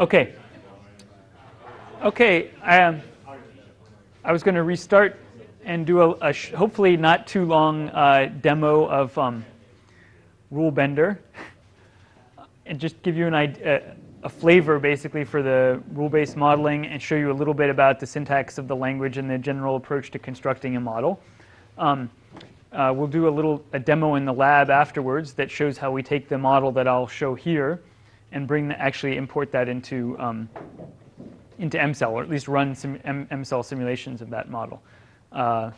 Okay. Okay. I was going to restart and do a hopefully not too long demo of rule bender, and just give you a flavor basically for the rule-based modeling, and show you a little bit about the syntax of the language and the general approach to constructing a model. We'll do a demo in the lab afterwards that shows how we take the model that I'll show here and actually import that into MCell, or at least run some MCell simulations of that model. That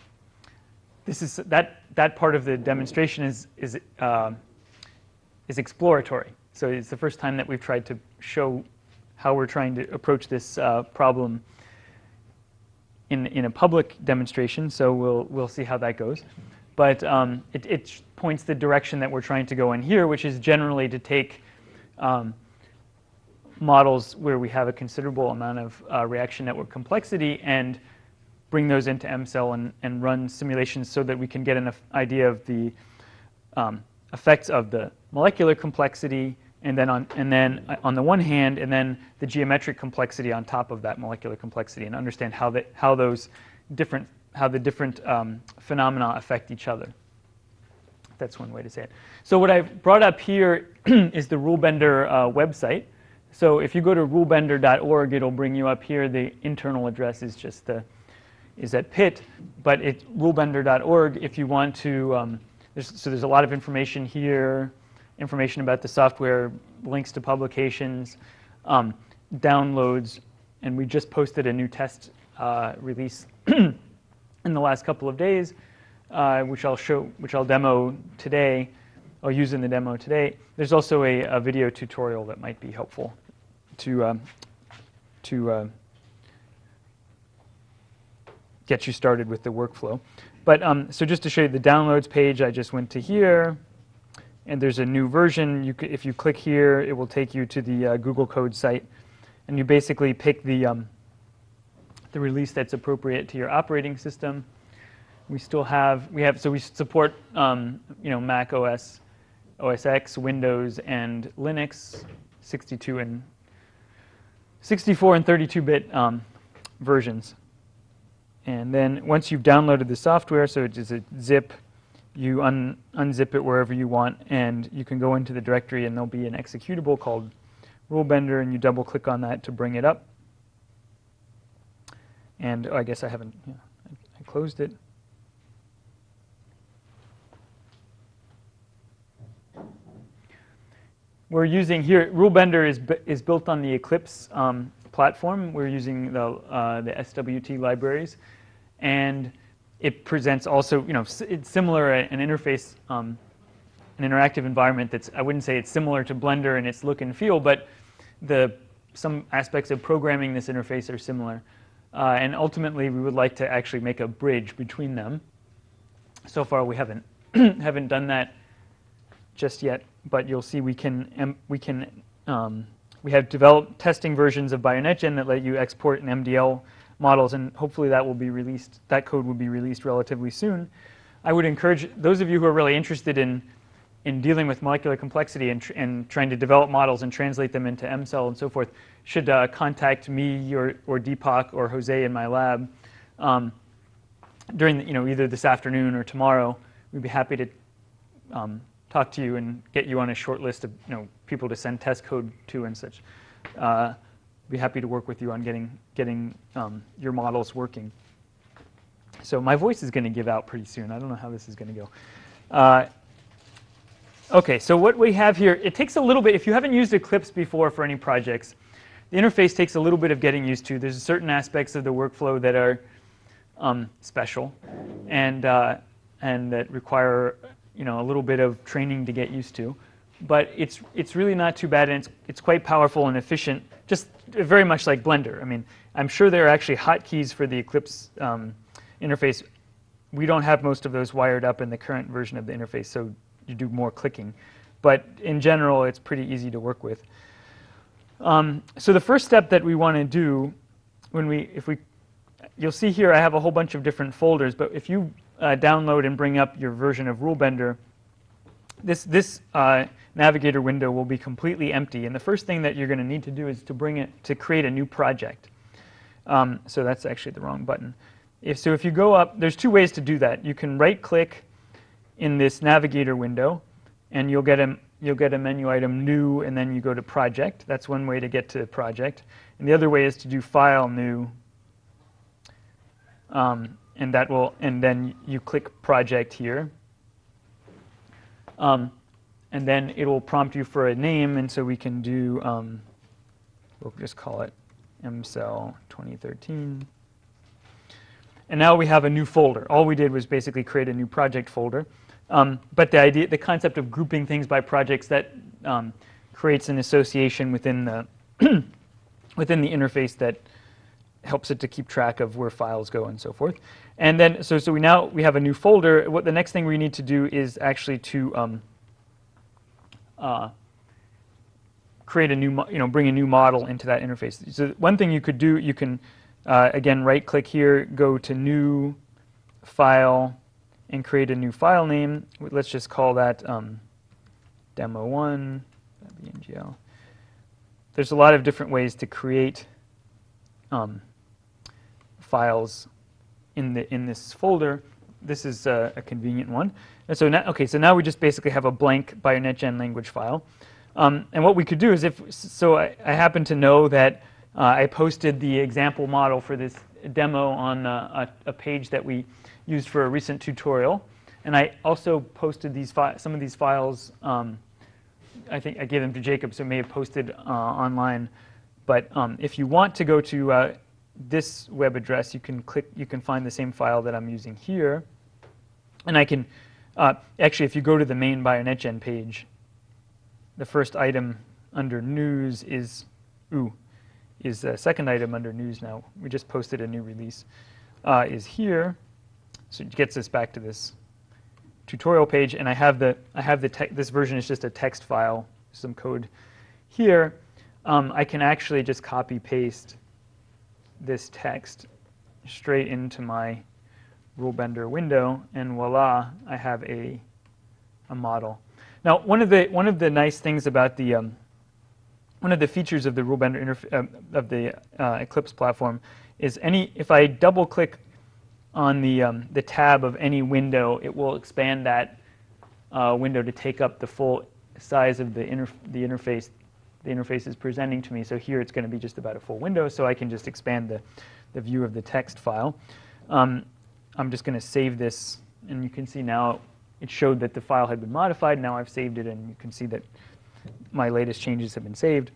part of the demonstration is exploratory. So it's the first time that we've tried to show how we're trying to approach this problem in a public demonstration. So we'll see how that goes. But it points the direction that we're trying to go in here, which is generally to take models where we have a considerable amount of reaction network complexity and bring those into MCell and run simulations so that we can get an idea of the effects of the molecular complexity, and then on the one hand, and then the geometric complexity on top of that molecular complexity, and understand how the different phenomena affect each other. That's one way to say it. So what I've brought up here is the RuleBender website. So if you go to rulebender.org, it'll bring you up here. The internal address is just is at Pitt, but it's rulebender.org. If you want to, there's a lot of information here, information about the software, links to publications, downloads, and we just posted a new test release in the last couple of days, which I'll demo today. I'll use in the demo today. There's also a video tutorial that might be helpful to get you started with the workflow. But so just to show you the downloads page, I just went to here, and there's a new version. If you click here, it will take you to the Google Code site, and you basically pick the release that's appropriate to your operating system. We support Mac OS, OS X, Windows, and Linux, 64 and 32-bit versions. And then once you've downloaded the software, so it is a zip, you unzip it wherever you want, and you can go into the directory, and there'll be an executable called RuleBender, and you double-click on that to bring it up. And I guess I haven't. Yeah, I closed it. We're using here, RuleBender is built on the Eclipse platform. We're using the SWT libraries, and it presents also, it's similar, an interface, an interactive environment that's, I wouldn't say it's similar to Blender in its look and feel, but some aspects of programming this interface are similar. And ultimately, we would like to actually make a bridge between them. So far, we haven't done that just yet, but you'll see we have developed testing versions of BioNetGen that let you export in MDL models, and hopefully that will be released. That code will be released relatively soon. I would encourage those of you who are really interested in dealing with molecular complexity and trying to develop models and translate them into MCell and so forth, should contact me or Deepak or Jose in my lab during either this afternoon or tomorrow. We'd be happy to talk to you and get you on a short list of people to send test code to and such. Be happy to work with you on getting your models working. So my voice is going to give out pretty soon. I don't know how this is going to go. Okay, so what we have here, it takes a little bit. If you haven't used Eclipse before for any projects, the interface takes a little bit of getting used to. There's certain aspects of the workflow that are special and that require a little bit of training to get used to. But it's really not too bad, and it's quite powerful and efficient, just very much like Blender. I mean, I'm sure there are actually hotkeys for the Eclipse interface. We don't have most of those wired up in the current version of the interface, so you do more clicking. But in general, it's pretty easy to work with. So the first step that we want to do, you'll see here I have a whole bunch of different folders, but if you download and bring up your version of RuleBender, this navigator window will be completely empty, and the first thing that you're going to need to do is to create a new project. So that's actually the wrong button. If you go up, there's two ways to do that. You can right-click in this navigator window, and you'll get a menu item New, and then you go to Project. That's one way to get to Project. And the other way is to do File New, and then you click Project here. And then it will prompt you for a name, and so we can do, we'll just call it MCell 2013. And now we have a new folder. All we did was basically create a new project folder. But the concept of grouping things by projects, that creates an association within the within the interface that helps it to keep track of where files go and so forth. And then so we have a new folder. What the next thing we need to do is actually to create a new, bring a new model into that interface. So one thing you could do, you can again right-click here, go to New, File, and create a new file name. Let's just call that Demo1, BNGL. There's a lot of different ways to create files in this folder. This is a convenient one. And so now we just basically have a blank BioNetGen language file. And what we could do is I happen to know that I posted the example model for this demo on a page that we used for a recent tutorial. And I also posted some of these files. I think I gave them to Jacob, so I may have posted online. But if you want to go to this web address, you can find the same file that I'm using here. And I can actually, if you go to the main BioNetGen page, the first item under News is the second item under News now. We just posted a new release. Is here. So it gets us back to this tutorial page, and I have this version is just a text file, some code here. I can actually just copy paste this text straight into my RuleBender window, and voila, I have a model. Now, one of the nice things about one of the features of the RuleBender of the Eclipse platform is if I double click on the tab of any window, it will expand that window to take up the full size of the interface the interface is presenting to me. So here it's going to be just about a full window, so I can just expand the view of the text file. I'm just going to save this, and you can see now it showed that the file had been modified. Now I've saved it, and you can see that my latest changes have been saved.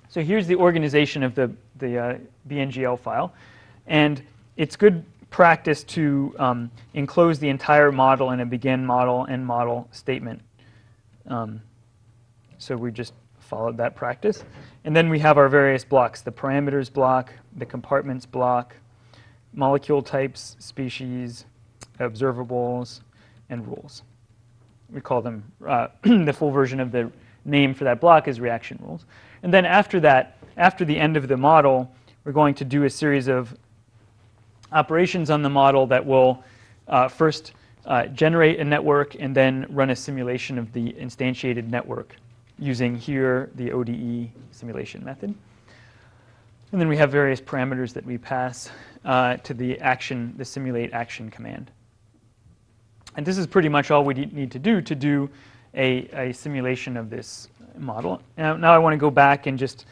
So here's the organization of the BNGL file. And it's good practice to enclose the entire model in a begin model, end model statement. So we just followed that practice. And then we have our various blocks: the parameters block, the compartments block, molecule types, species, observables, and rules. We call them, the full version of the name for that block is reaction rules. And then after that, after the end of the model, we're going to do a series of operations on the model that will first generate a network and then run a simulation of the instantiated network using here the ODE simulation method. And then we have various parameters that we pass to the simulate action command. And this is pretty much all we need to do a simulation of this model. Now I want to go back and just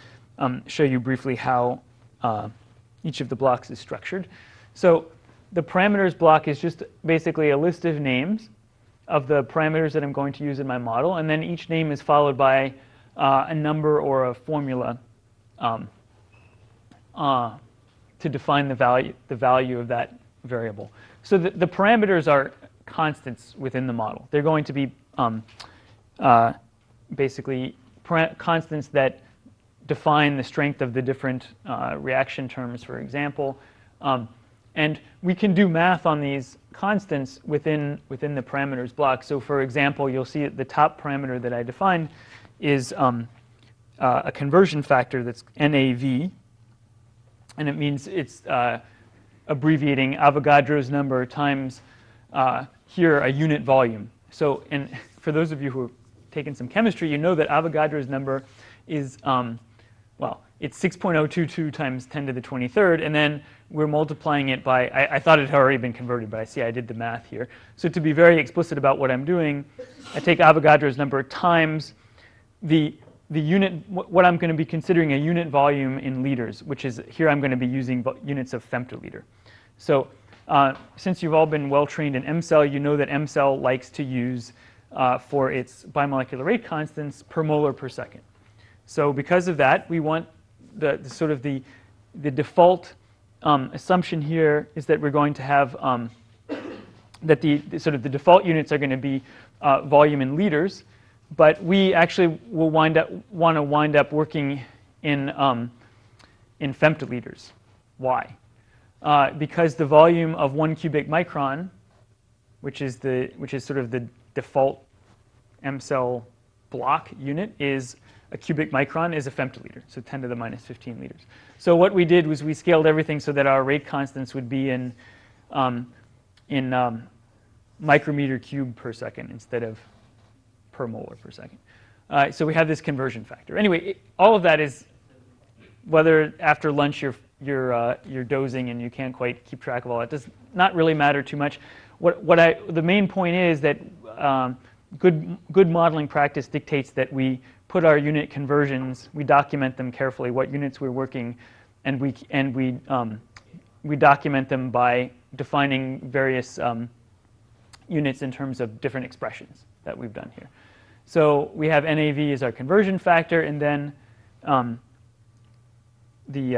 show you briefly how each of the blocks is structured. So the parameters block is just basically a list of names of the parameters that I'm going to use in my model, and then each name is followed by a number or a formula to define the value of that variable. So the parameters are constants within the model. They're going to be basically constants that define the strength of the different reaction terms, for example. And we can do math on these constants within the parameters block. So for example, you'll see the top parameter that I defined is a conversion factor that's NAV. And it means it's abbreviating Avogadro's number times here a unit volume. So, and for those of you who have taken some chemistry, you know that Avogadro's number is, well, it's 6.022 times 10 to the 23rd, and then we're multiplying it by, I thought it had already been converted, but I see I did the math here. So to be very explicit about what I'm doing, I take Avogadro's number times the unit, what I'm going to be considering a unit volume in liters, which is, here I'm going to be using units of femtoliter. So since you've all been well trained in M-cell, you know that M-cell likes to use for its bimolecular rate constants per molar per second. So because of that, we want the default assumption here is that we're going to have that the default units are going to be volume in liters, but we actually will want to wind up working in femtoliters. Why? Because the volume of 1 cubic micron, which is sort of the default M-cell block unit, is a cubic micron is a femtoliter, so 10 to the minus 15 liters. So what we did was we scaled everything so that our rate constants would be in micrometer cubed per second instead of per molar per second. So we have this conversion factor. Anyway, all of that is, whether after lunch you're dozing and you can't quite keep track of all that, does not really matter too much. The main point is that good modeling practice dictates that we put our unit conversions, we document them carefully, what units we're working, and we document them by defining various units in terms of different expressions that we've done here. So we have NAV as our conversion factor, and then the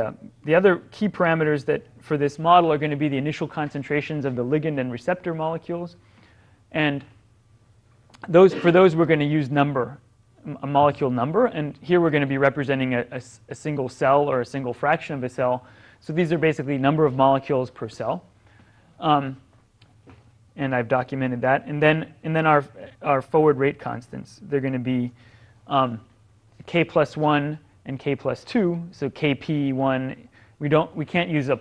other key parameters that for this model are going to be the initial concentrations of the ligand and receptor molecules, and for those we're going to use a molecule number, and here we're going to be representing a single cell or a single fraction of a cell. So these are basically number of molecules per cell, and I've documented that. And then our forward rate constants, they're going to be k plus 1 and k plus 2. So kp1, we can't use a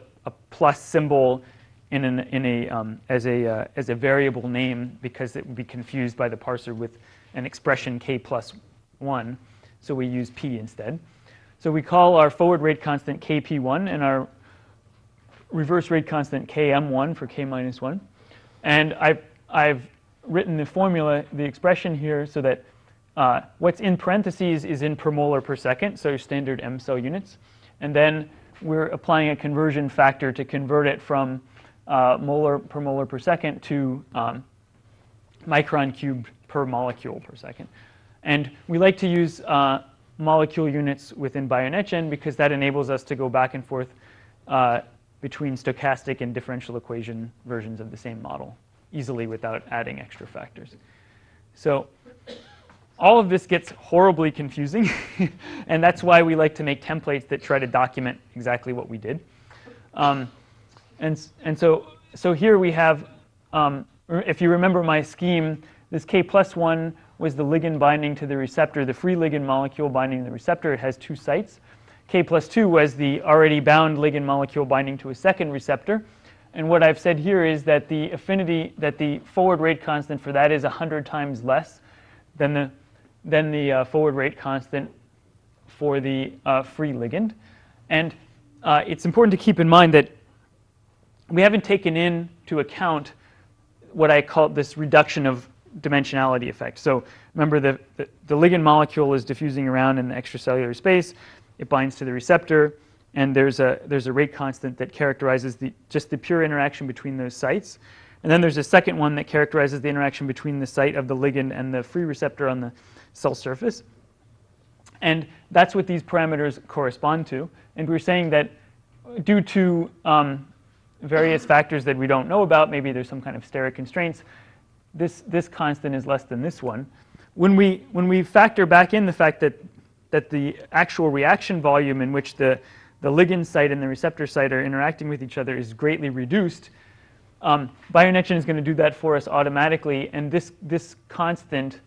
plus symbol as a variable name because it would be confused by the parser with an expression k plus 1, so we use p instead. So we call our forward rate constant kp1 and our reverse rate constant km1 for k minus 1. And I've written the formula, the expression here, so that what's in parentheses is in per molar per second, so standard M-cell units. And then we're applying a conversion factor to convert it from molar per second to micron cubed per molecule per second. And we like to use molecule units within BioNetGen because that enables us to go back and forth between stochastic and differential equation versions of the same model easily without adding extra factors. So all of this gets horribly confusing, and that's why we like to make templates that try to document exactly what we did. And so here we have, if you remember my scheme, this K plus 1 was the ligand binding to the receptor, the free ligand molecule binding to the receptor. It has 2 sites. K plus 2 was the already bound ligand molecule binding to a second receptor. And what I've said here is that the affinity, that the forward rate constant for that is 100 times less than the forward rate constant for the free ligand. And it's important to keep in mind that we haven't taken into account what I call this reduction of dimensionality effect. So remember, the ligand molecule is diffusing around in the extracellular space. It binds to the receptor, and there's a rate constant that characterizes just the pure interaction between those sites. And then there's a second one that characterizes the interaction between the site of the ligand and the free receptor on the cell surface. And that's what these parameters correspond to. And we're saying that due to various factors that we don't know about, maybe there's some kind of steric constraints, this constant is less than this one. When we factor back in the fact that the actual reaction volume in which the ligand site and the receptor site are interacting with each other is greatly reduced, BioNetGen is going to do that for us automatically, and this constant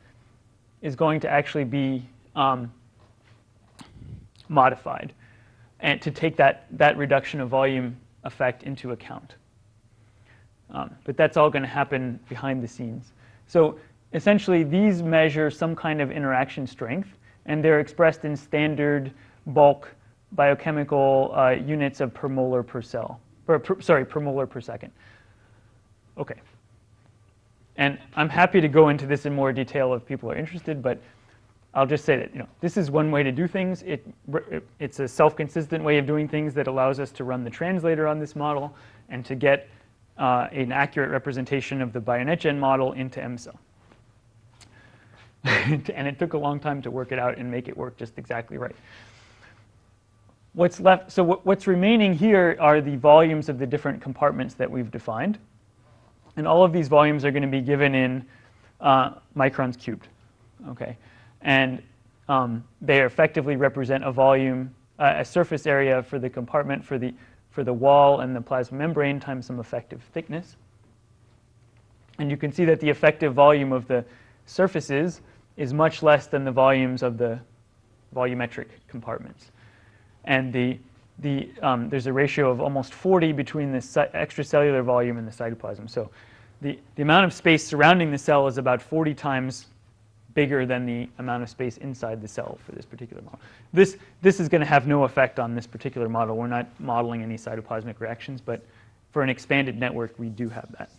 is going to actually be modified and to take that reduction of volume effect into account. But that's all going to happen behind the scenes. So essentially these measure some kind of interaction strength, and they're expressed in standard bulk biochemical units of per molar per cell, or per molar per second. Okay. And I'm happy to go into this in more detail if people are interested, but I'll just say that this is one way to do things. It's a self-consistent way of doing things that allows us to run the translator on this model and to get an accurate representation of the BioNetGen model into MCell. And it took a long time to work it out and make it work just exactly right. What's left? So what's remaining here are the volumes of the different compartments that we've defined. And all of these volumes are going to be given in microns cubed. Okay. And they effectively represent a volume, a surface area for the compartment for the wall and the plasma membrane times some effective thickness. And you can see that the effective volume of the surfaces is much less than the volumes of the volumetric compartments. And there's a ratio of almost 40 between the extracellular volume and the cytoplasm. So the amount of space surrounding the cell is about 40 times bigger than the amount of space inside the cell for this particular model. This is going to have no effect on this particular model. We're not modeling any cytoplasmic reactions, but for an expanded network, we do have that.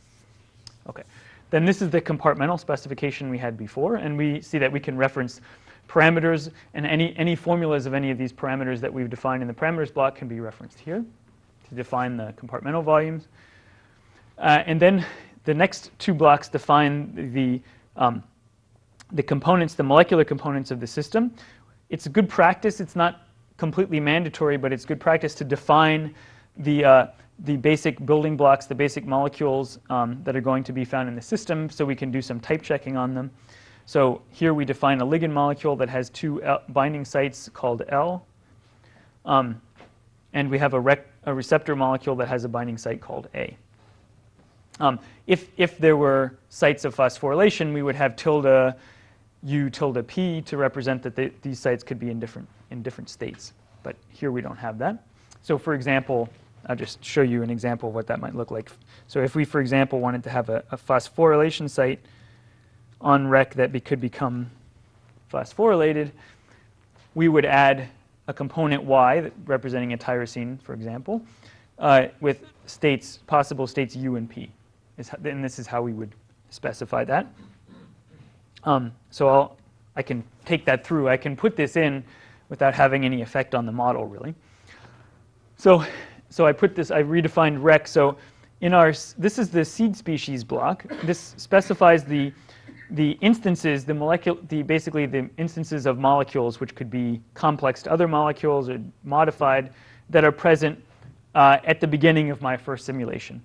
Okay. Then this is the compartmental specification we had before, and we see that we can reference parameters, and any formulas of any of these parameters that we've defined in the parameters block can be referenced here to define the compartmental volumes. And then the next two blocks define the components, the molecular components of the system. It's a good practice. It's not completely mandatory, but it's good practice to define the basic building blocks, the basic molecules that are going to be found in the system, so we can do some type checking on them. So here we define a ligand molecule that has two binding sites called L, and we have a receptor molecule that has a binding site called A. If there were sites of phosphorylation, we would have tilde U tilde P to represent that these sites could be in different states. But here we don't have that. So for example, I'll just show you an example of what that might look like. So if we, for example, wanted to have a phosphorylation site on REC that could become phosphorylated, we would add a component Y representing a tyrosine, for example, with possible states U and P. And this is how we would specify that. So I can take that through. I can put this in without having any effect on the model, really. So I redefined REC. So this is the seed species block. This specifies the instances, basically the instances of molecules which could be complex to other molecules or modified that are present at the beginning of my first simulation.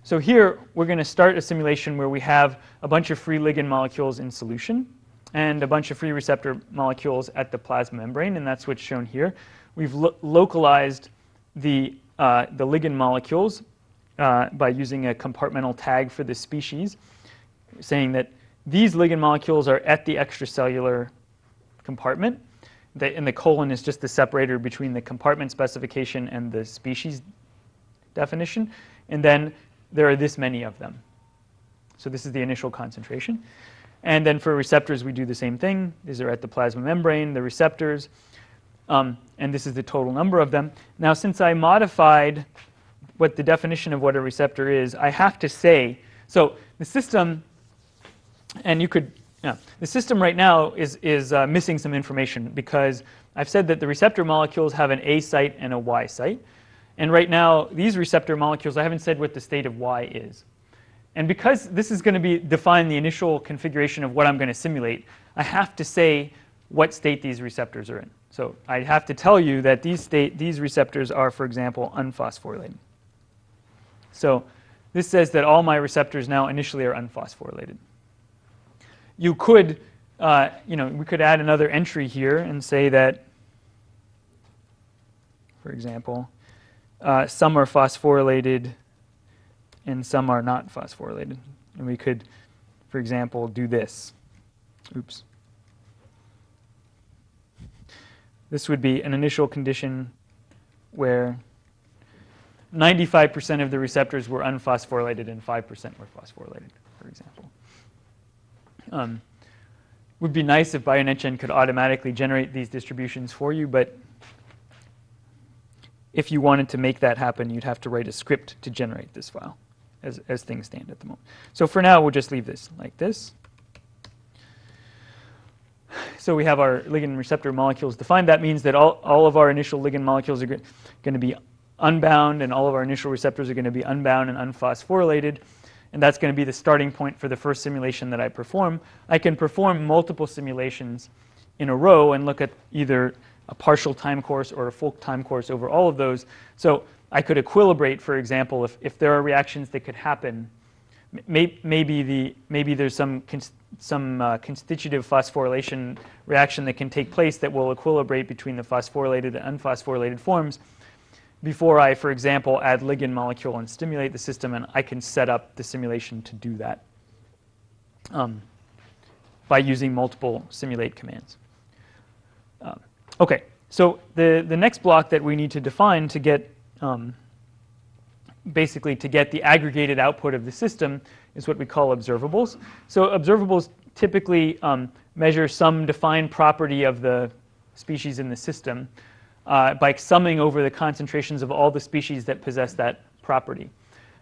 So here we're going to start a simulation where we have a bunch of free ligand molecules in solution and a bunch of free receptor molecules at the plasma membrane, and that's what's shown here. We've localized the ligand molecules by using a compartmental tag for the species, saying that these ligand molecules are at the extracellular compartment, and the colon is just the separator between the compartment specification and the species definition, and then there are this many of them. So this is the initial concentration. And then for receptors, we do the same thing. These are at the plasma membrane, the receptors, and this is the total number of them. Now, since I modified what the definition of what a receptor is, I have to say, so the system, and the system right now is missing some information because I've said that the receptor molecules have an A site and a Y site. And right now, these receptor molecules, I haven't said what the state of Y is. And because this is going to define the initial configuration of what I'm going to simulate, I have to say what state these receptors are in. So I have to tell you that these receptors are, for example, unphosphorylated. So this says that all my receptors now initially are unphosphorylated. You could, we could add another entry here and say that, for example, some are phosphorylated and some are not phosphorylated. And we could, for example, do this. Oops. This would be an initial condition where 95% of the receptors were unphosphorylated and 5% were phosphorylated, for example. Would be nice if BioNetGen could automatically generate these distributions for you, but if you wanted to make that happen, you'd have to write a script to generate this file as things stand at the moment. So for now, we'll just leave this like this. So we have our ligand and receptor molecules defined. That means that all of our initial ligand molecules are going to be unbound, and all of our initial receptors are going to be unbound and unphosphorylated. And that's going to be the starting point for the first simulation that I perform. I can perform multiple simulations in a row and look at either a partial time course or a full time course over all of those. So I could equilibrate, for example, if there are reactions that could happen. Maybe there's some constitutive phosphorylation reaction that can take place that will equilibrate between the phosphorylated and unphosphorylated forms before I, for example, add ligand molecule and stimulate the system, and I can set up the simulation to do that by using multiple simulate commands. Okay, so the next block that we need to define to get basically to get the aggregated output of the system is what we call observables. So observables typically measure some defined property of the species in the system by summing over the concentrations of all the species that possess that property.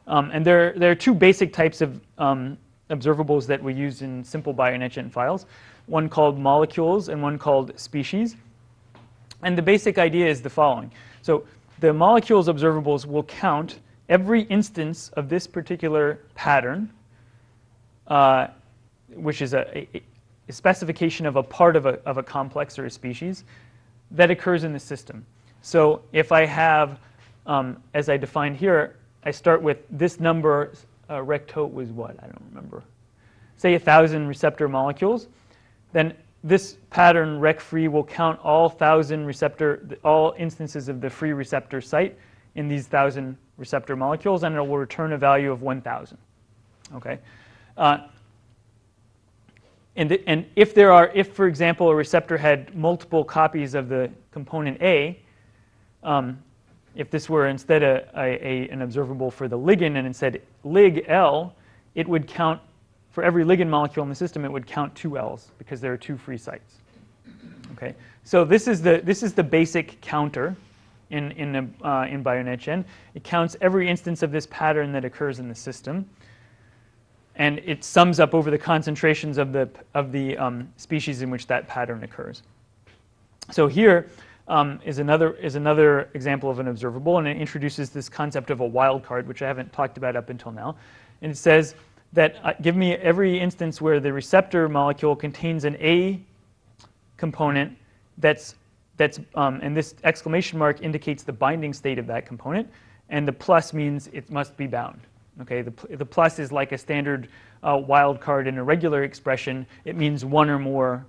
And there are two basic types of observables that we use in simple BioNetGen files, one called molecules and one called species. And the basic idea is the following. So the molecules observables will count every instance of this particular pattern, which is a specification of a part of a complex or a species, that occurs in the system. So if I have, as I defined here, I start with this number, rectote was what? I don't remember. Say 1,000 receptor molecules, then this pattern rec-free will count all instances of the free receptor site in these 1,000 receptor molecules, and it will return a value of 1,000. Okay. And if for example, a receptor had multiple copies of the component A, if this were instead an observable for the ligand and it said lig L, it would count, for every ligand molecule in the system, it would count 2 L's because there are 2 free sites. Okay, so this is the basic counter in BioNetGen. It counts every instance of this pattern that occurs in the system, and it sums up over the concentrations of the species in which that pattern occurs. So here is another example of an observable, and it introduces this concept of a wildcard, which I haven't talked about up until now. And it says that give me every instance where the receptor molecule contains an A component and this exclamation mark indicates the binding state of that component, and the plus means it must be bound. Okay, the plus is like a standard wildcard in a regular expression. It means one or more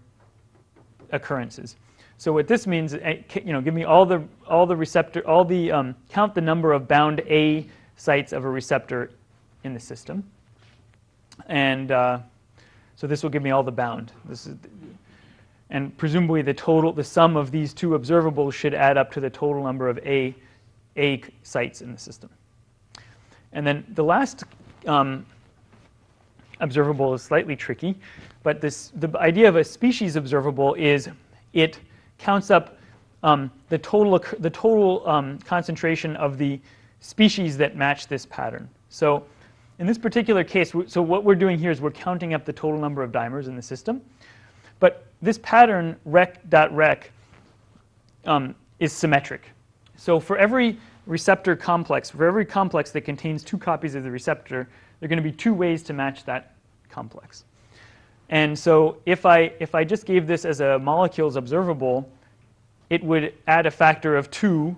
occurrences. So what this means, give me count the number of bound A sites of a receptor in the system, and so this will give me all the bound. And presumably the sum of these two observables should add up to the total number of A sites in the system. And then the last observable is slightly tricky, but the idea of a species observable is it counts up the total concentration of the species that match this pattern. So in this particular case, so what we're doing here is we're counting up the total number of dimers in the system. But this pattern rec.rec is symmetric. So for every receptor complex, for every complex that contains 2 copies of the receptor, there are going to be 2 ways to match that complex. And so if I just gave this as a molecules observable, it would add a factor of 2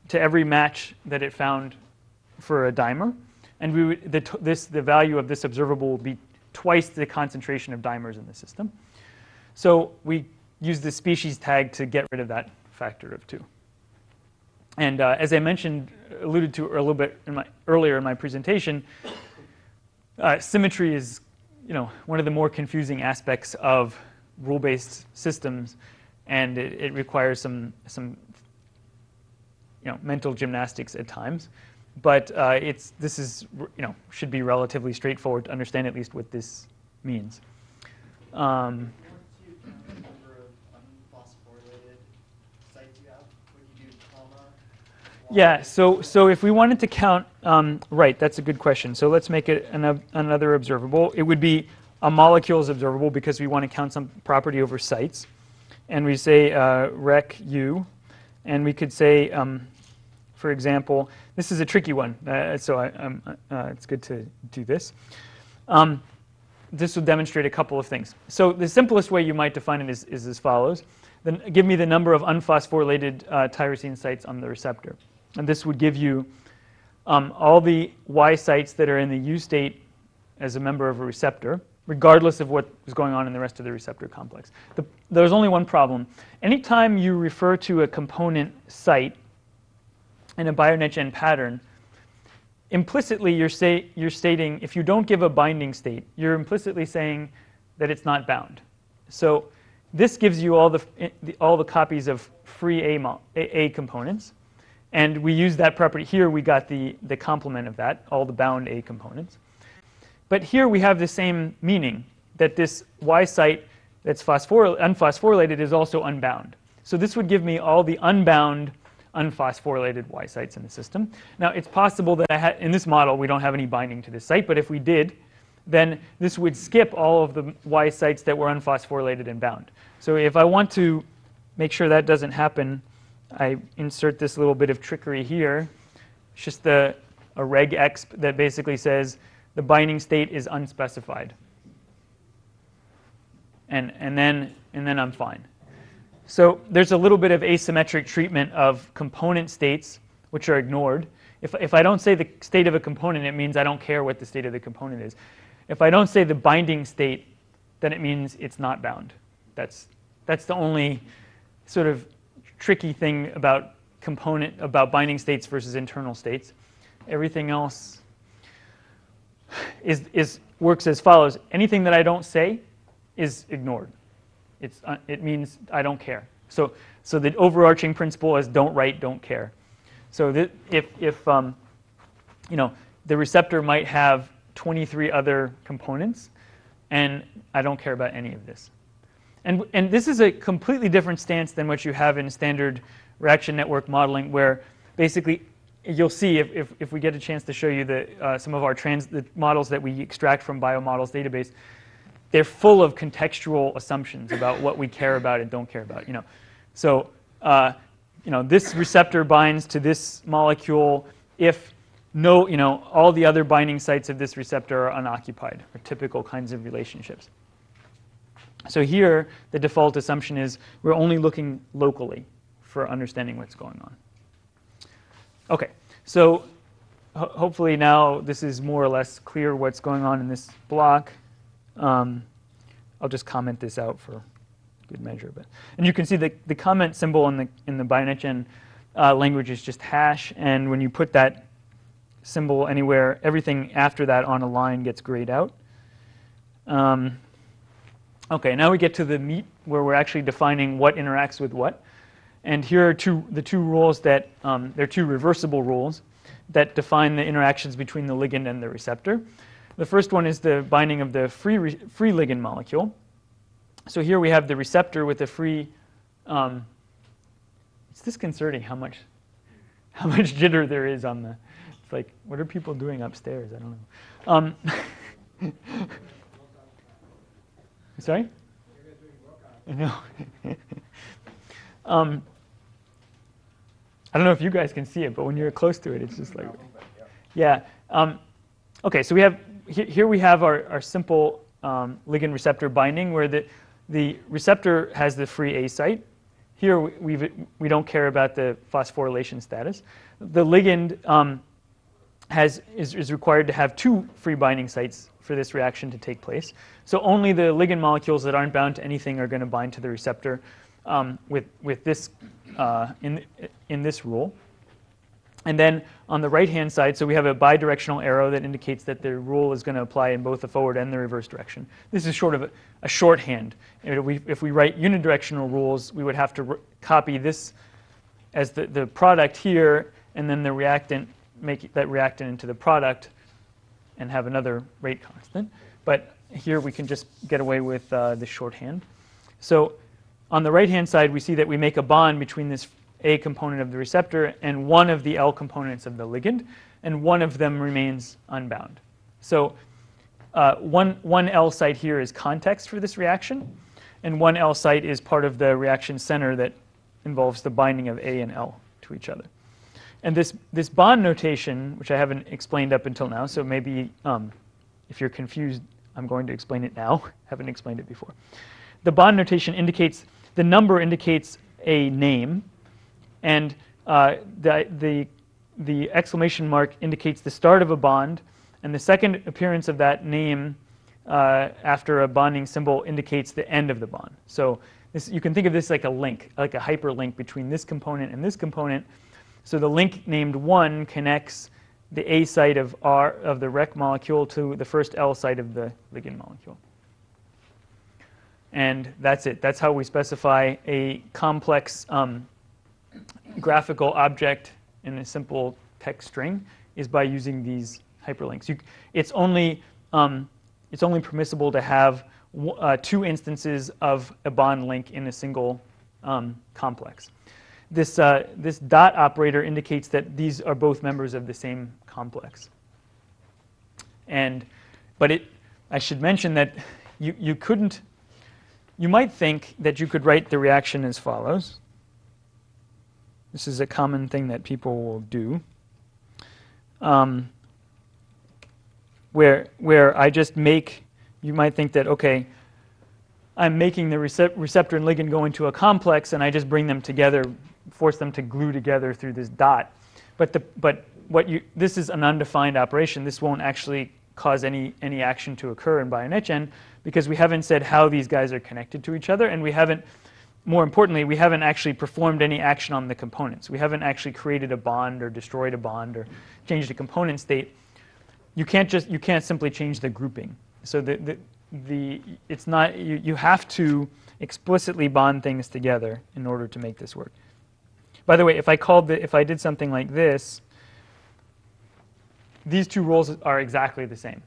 to every match that it found for a dimer. And the value of this observable will be twice the concentration of dimers in the system. So we use the species tag to get rid of that factor of 2. And as I alluded to a little bit earlier in my presentation, symmetry is one of the more confusing aspects of rule-based systems, and it requires some mental gymnastics at times. But this should be relatively straightforward to understand at least what this means. Um, Yeah, so if we wanted to count, right, that's a good question. So let's make it another observable. It would be a molecule's observable because we want to count some property over sites. And we say rec u, and we could say, for example, this is a tricky one, so it's good to do this. This will demonstrate a couple of things. So the simplest way you might define it is as follows. Then give me the number of unphosphorylated tyrosine sites on the receptor. And this would give you all the Y sites that are in the U state as a member of a receptor, regardless of what is going on in the rest of the receptor complex. There's only one problem. Anytime you refer to a component site in a BioNetGen pattern, implicitly you're stating, if you don't give a binding state, you're implicitly saying that it's not bound. So this gives you all the copies of free A components. And we use that property. Here we got the complement of that, all the bound A components. But here we have the same meaning, that this Y site that's unphosphorylated is also unbound. So this would give me all the unbound, unphosphorylated Y sites in the system. Now it's possible that in this model we don't have any binding to this site, but if we did, then this would skip all of the Y sites that were unphosphorylated and bound. So if I want to make sure that doesn't happen, I insert this little bit of trickery here. It's just a regexp that basically says the binding state is unspecified. And then I'm fine. So there's a little bit of asymmetric treatment of component states, which are ignored. If I don't say the state of a component, it means I don't care what the state of the component is. If I don't say the binding state, then it means it's not bound. That's the only sort of tricky thing about binding states versus internal states. Everything else works as follows. Anything that I don't say is ignored. It means I don't care. So the overarching principle is don't write, don't care. So that if the receptor might have 23 other components, and I don't care about any of this. And this is a completely different stance than what you have in standard reaction network modeling, where basically you'll see if we get a chance to show you some of the models that we extract from biomodels database, they're full of contextual assumptions about what we care about and don't care about. So this receptor binds to this molecule if all the other binding sites of this receptor are unoccupied, or typical kinds of relationships. So here, the default assumption is we're only looking locally for understanding what's going on. OK, so hopefully now this is more or less clear what's going on in this block. I'll just comment this out for good measure. And you can see the comment symbol in the BioNetGen language is just hash. And when you put that symbol anywhere, everything after that on a line gets grayed out. OK, now we get to the meat where we're actually defining what interacts with what. And here are the two rules that, they're two reversible rules that define the interactions between the ligand and the receptor. The first one is the binding of the free ligand molecule. So here we have the receptor with the free, it's disconcerting how much jitter there is on the, it's like, what are people doing upstairs? I don't know. Sorry? No. I don't know if you guys can see it, but when you're close to it, it's just like, yeah. OK, so here we have our simple ligand receptor binding, where the receptor has the free A site. Here we don't care about the phosphorylation status. The ligand is required to have 2 free binding sites for this reaction to take place. So only the ligand molecules that aren't bound to anything are going to bind to the receptor with this in this rule. And then on the right-hand side, so we have a bidirectional arrow that indicates that the rule is going to apply in both the forward and the reverse direction. This is sort of a shorthand. If we write unidirectional rules, we would have to copy this as the product here, and then the reactant, make that reactant into the product, and have another rate constant. But here we can just get away with the shorthand. So on the right-hand side, we see that we make a bond between this A component of the receptor and one of the L components of the ligand, and one of them remains unbound. So one L site here is context for this reaction, and one L site is part of the reaction center that involves the binding of A and L to each other. And this bond notation, which I haven't explained up until now, so maybe if you're confused, I'm going to explain it now. Haven't explained it before. The bond notation indicates, the number indicates a name, and the exclamation mark indicates the start of a bond, and the second appearance of that name after a bonding symbol indicates the end of the bond. So you can think of this like a link, like a hyperlink between this component and this component. So the link named 1 connects the A site of the REC molecule to the first L site of the ligand molecule. And that's it. That's how we specify a complex graphical object in a simple text string, is by using these hyperlinks. It's only permissible to have 2 instances of a bond link in a single complex. This dot operator indicates that these are both members of the same complex. But I should mention that you might think that you could write the reaction as follows. This is a common thing that people will do, where I just make, you might think that, okay, I'm making the receptor and ligand go into a complex, and I just bring them together, force them to glue together through this dot. But this is an undefined operation. This won't actually cause any action to occur in BioNetGen, because we haven't said how these guys are connected to each other, and we haven't, more importantly, we haven't actually performed any action on the components. We haven't actually created a bond or destroyed a bond or changed a component state. You can't simply change the grouping. So it's not, you have to explicitly bond things together in order to make this work. By the way, if I did something like this, these 2 roles are exactly the same.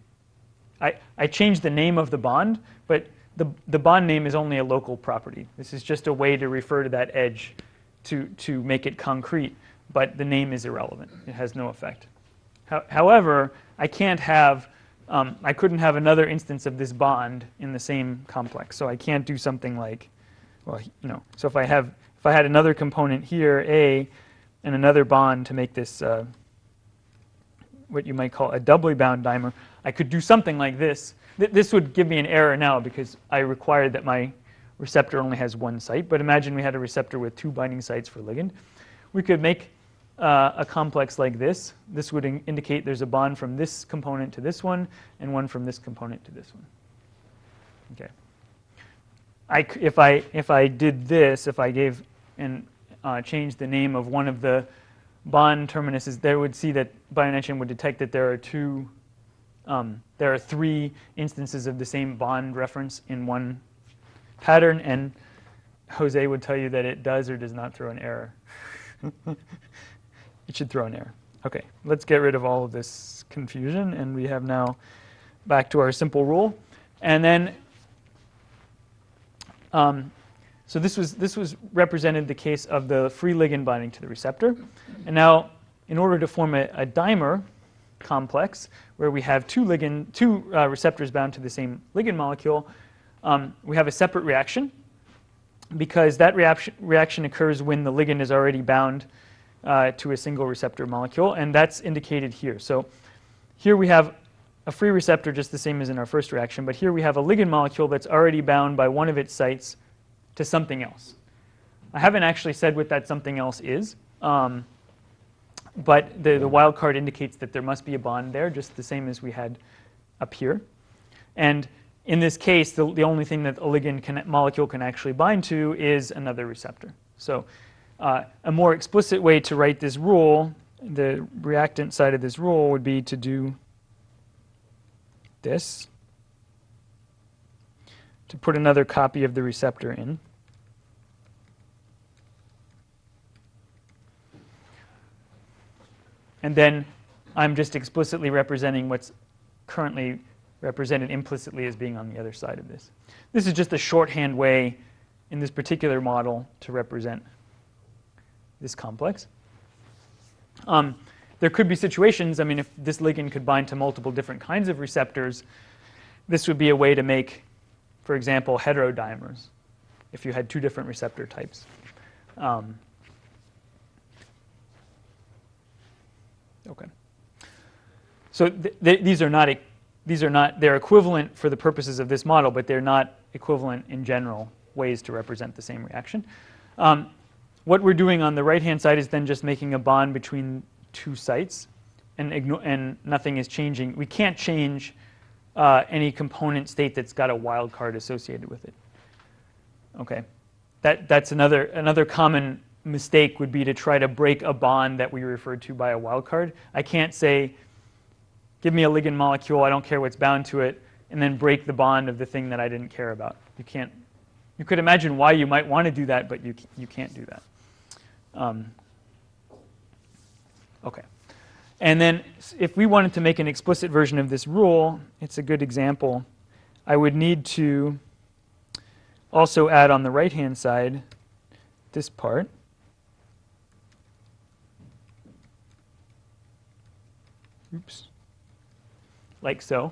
I changed the name of the bond, but the bond name is only a local property. This is just a way to refer to that edge to make it concrete, but the name is irrelevant. It has no effect. However, I couldn't have another instance of this bond in the same complex. So I can't do something like, well, so if I had another component here, A, and another bond to make this what you might call a doubly bound dimer, I could do something like this. This would give me an error now because I required that my receptor only has 1 site. But imagine we had a receptor with 2 binding sites for ligand. We could make a complex like this. This would indicate there's a bond from this component to this one, and one from this component to this one. Okay. If I did this, if I gave and changed the name of one of the bond terminuses, there would see that BioNetGen would detect that there are 3 instances of the same bond reference in one pattern, and Jose would tell you that it does or does not throw an error. It should throw an error. Okay, let's get rid of all of this confusion, and we have now back to our simple rule. And then, so this was represented the case of the free ligand binding to the receptor. And now, in order to form a dimer complex where we have two receptors bound to the same ligand molecule, we have a separate reaction, because that reaction occurs when the ligand is already bound to a single receptor molecule, and that's indicated here. So here we have a free receptor just the same as in our first reaction, but here we have a ligand molecule that's already bound by one of its sites to something else. I haven't actually said what that something else is, but the wildcard indicates that there must be a bond there, just the same as we had up here. And in this case, the only thing that a ligand molecule can actually bind to is another receptor. So a more explicit way to write this rule, the reactant side of this rule, would be to do this, to put another copy of the receptor in. And then I'm just explicitly representing what's currently represented implicitly as being on the other side of this. This is just a shorthand way in this particular model to represent this complex. There could be situations, I mean, if this ligand could bind to multiple different kinds of receptors, this would be a way to make, for example, heterodimers, if you had two different receptor types. Okay. So these are not, they're equivalent for the purposes of this model, but they're not equivalent in general ways to represent the same reaction. What we're doing on the right-hand side is then just making a bond between two sites, and nothing is changing. We can't change any component state that's got a wildcard associated with it. Okay, that's another common mistake would be to try to break a bond that we referred to by a wildcard. I can't say, give me a ligand molecule, I don't care what's bound to it, and then break the bond of the thing that I didn't care about. You can't. You could imagine why you might want to do that, but you can't do that. Okay. And then if we wanted to make an explicit version of this rule, it's a good example. I would need to also add on the right-hand side this part. Oops. Like so.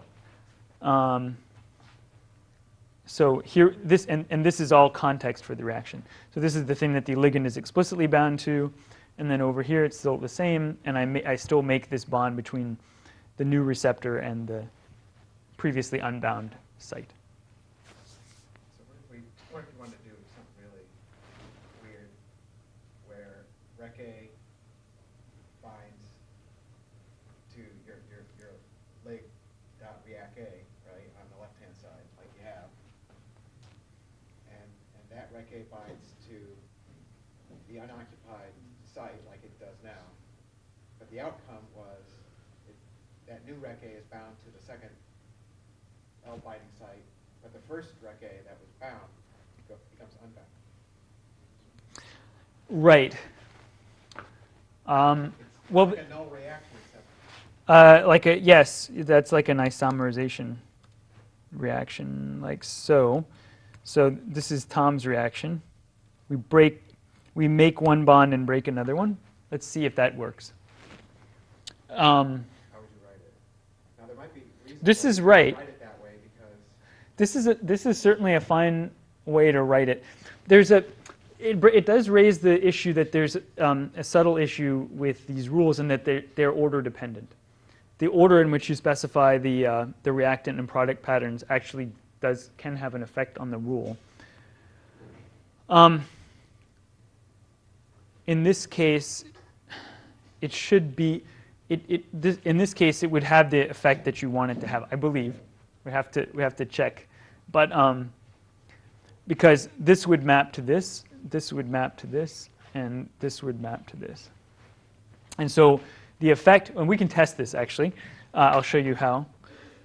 So here, this and this is all context for the reaction. So this is the thing that the ligand is explicitly bound to, and then over here it's still the same, and I still make this bond between the new receptor and the previously unbound site. So what if you want to do something really weird, where Rec A binds to your lig dot react A, right, on the left-hand side, like you have. And that Rec A binds to the unoccupied site like it does now. But the outcome was that new Rec A is bound to the second L binding site, but the first Rec A that was bound becomes unbound. Right. It's well, like a null reaction except. like a yes, that's like an isomerization reaction, like so. So this is Tom's reaction. We make one bond and break another one. Let's see if that works. How would you write it? Now there might be reasons This why is you right. write it that way because This is certainly a fine way to write it. It does raise the issue that there's a subtle issue with these rules in that they're order dependent. The order in which you specify the reactant and product patterns actually can have an effect on the rule. In this case, it should be. In this case, it would have the effect that you want it to have. I believe we have to check, but because this would map to this, this would map to this, and this would map to this, and so the effect. And we can test this actually. I'll show you how.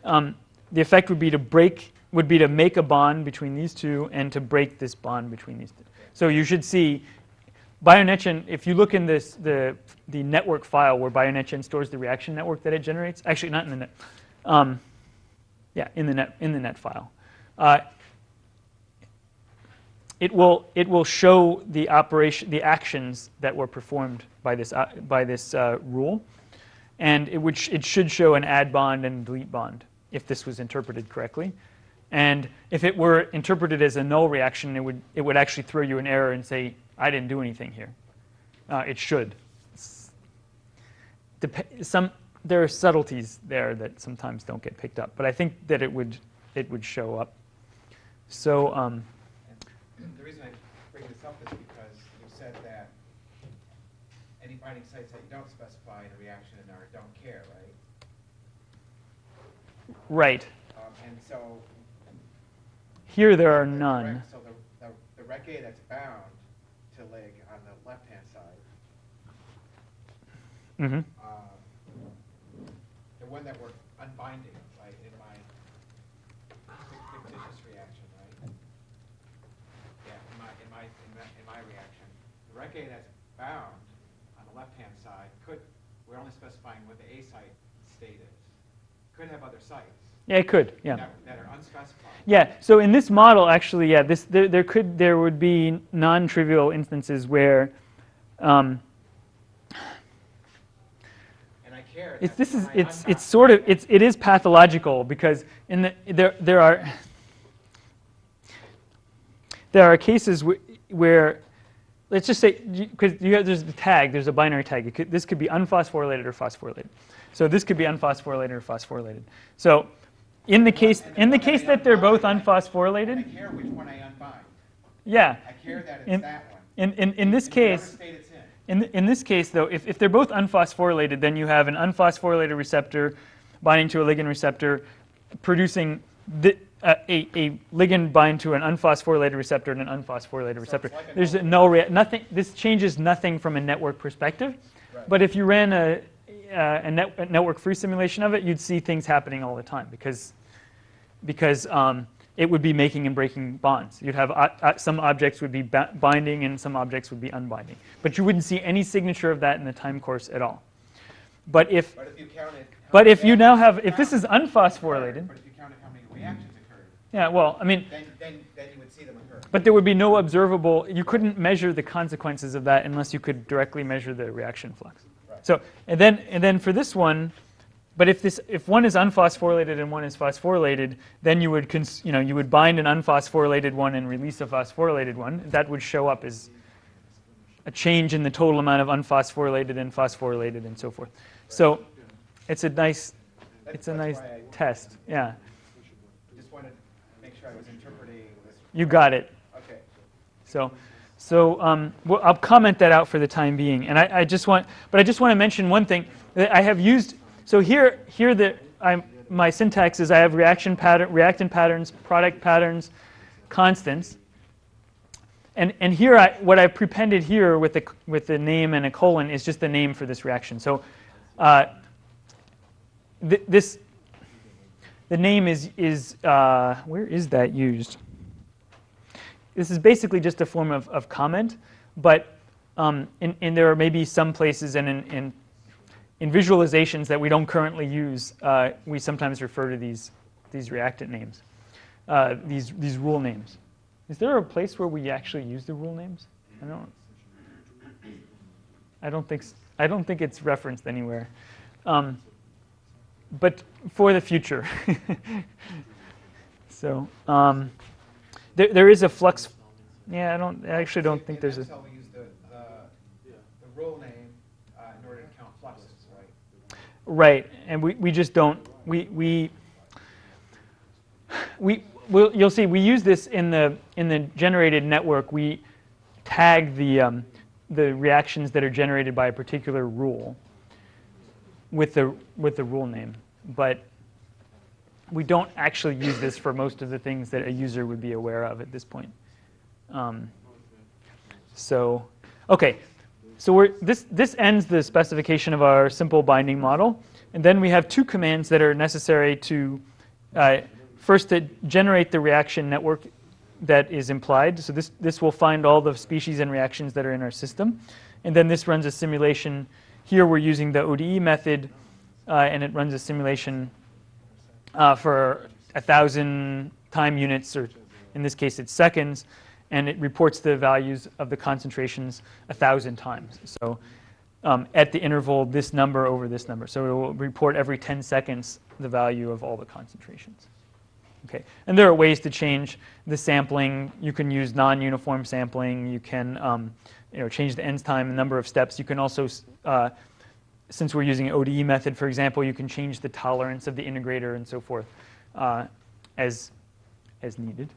The effect would be to make a bond between these two and to break this bond between these two. So you should see. BioNetGen, if you look in the network file where BioNetGen stores the reaction network that it generates, actually not in the net, in the net file, it will show the actions that were performed by this rule, and it should show an add bond and delete bond if this was interpreted correctly. And if it were interpreted as a null reaction, it would actually throw you an error and say, I didn't do anything here. It should. There are subtleties there that sometimes don't get picked up, but I think that it would show up. So and the reason I bring this up is because you said that any binding sites that you don't specify in a reaction don't care, right? Right. And so here there are none. So the Rec A that's bound to lig on the left-hand side, Mm-hmm. the one that we're unbinding, right, in my fictitious reaction, right? Yeah, in my reaction, the Rec A that's bound on the left-hand side we're only specifying what the A site state is. Could have other sites. Yeah, it could. Yeah. That are unspecified. Yeah. So in this model, actually, yeah, there would be non-trivial instances where. And I care. It's sort of it is pathological because there are cases where let's just say because there's the tag, there's a binary tag. This could be unphosphorylated or phosphorylated. So this could be unphosphorylated or phosphorylated. So in the case that they're both unphosphorylated, I care which one I unbind. Yeah. I care that it's that one. In this case. In this case, though, if they're both unphosphorylated, then you have an unphosphorylated receptor binding to a ligand receptor, producing a ligand bind to an unphosphorylated receptor and an unphosphorylated receptor. Like There's nothing. This changes nothing from a network perspective. Right. But if you ran a network-free simulation of it, you'd see things happening all the time because it would be making and breaking bonds. You'd have some objects would be binding and some objects would be unbinding. But you wouldn't see any signature of that in the time course at all. But if you now have, if this is unphosphorylated. But if you counted how many reactions occurred. Yeah, well, I mean. Then you would see them occur. But there would be no observable. You couldn't measure the consequences of that unless you could directly measure the reaction flux. Right. So and then for this one. But if one is unphosphorylated and one is phosphorylated, then you would bind an unphosphorylated one and release a phosphorylated one. That would show up as a change in the total amount of unphosphorylated and phosphorylated and so forth. So it's a nice test. Yeah. Just wanted to make sure I was interpreting this. You got it. Okay. So well, I'll comment that out for the time being. And I just want to mention one thing that I have used. So here my syntax is I have reactant patterns, product patterns, constants, and here what I prepended here with the name and a colon is just the name for this reaction. So the name is where is that used? This is basically just a form of comment, but there are maybe some places and in visualizations that we don't currently use, we sometimes refer to these reactant names, these rule names. Is there a place where we actually use the rule names? I don't think it's referenced anywhere. But for the future. So there is a flux. Yeah, I actually don't think there's a. That's how we use the rule name in order to count fluxes, right? Right, and we just don't. You'll see we use this in the generated network. We tag the reactions that are generated by a particular rule with the rule name, but we don't actually use this for most of the things that a user would be aware of at this point. So this ends the specification of our simple binding model, and then we have two commands that are necessary to first to generate the reaction network that is implied. So this will find all the species and reactions that are in our system, and then this runs a simulation. Here we're using the ODE method, and it runs a simulation for 1,000 time units, or in this case it's seconds, and it reports the values of the concentrations 1,000 times. So at the interval, this number over this number. So it will report every 10 seconds the value of all the concentrations. Okay, and there are ways to change the sampling. You can use non-uniform sampling. You can change the end time, the number of steps. You can also, since we're using an ODE method, for example, you can change the tolerance of the integrator and so forth as needed.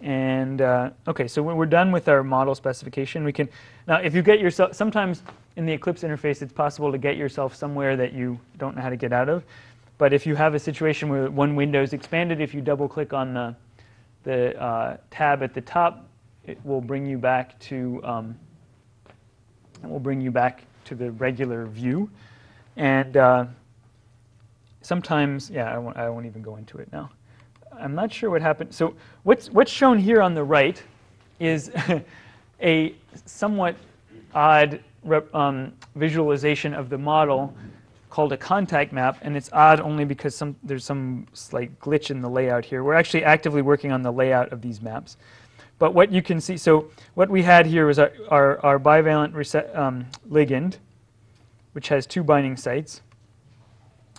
And okay, so when we're done with our model specification, we can now if you get yourself sometimes in the Eclipse interface, it's possible to get yourself somewhere that you don't know how to get out of. But if you have a situation where one window is expanded, if you double-click on the tab at the top, it will bring you back to the regular view. And sometimes, yeah, I won't even go into it now. I'm not sure what happened. So what's shown here on the right is a somewhat odd visualization of the model called a contact map, and it's odd only because there's some slight glitch in the layout here. We're actually actively working on the layout of these maps. But what you can see, so what we had here was our bivalent ligand, which has 2 binding sites.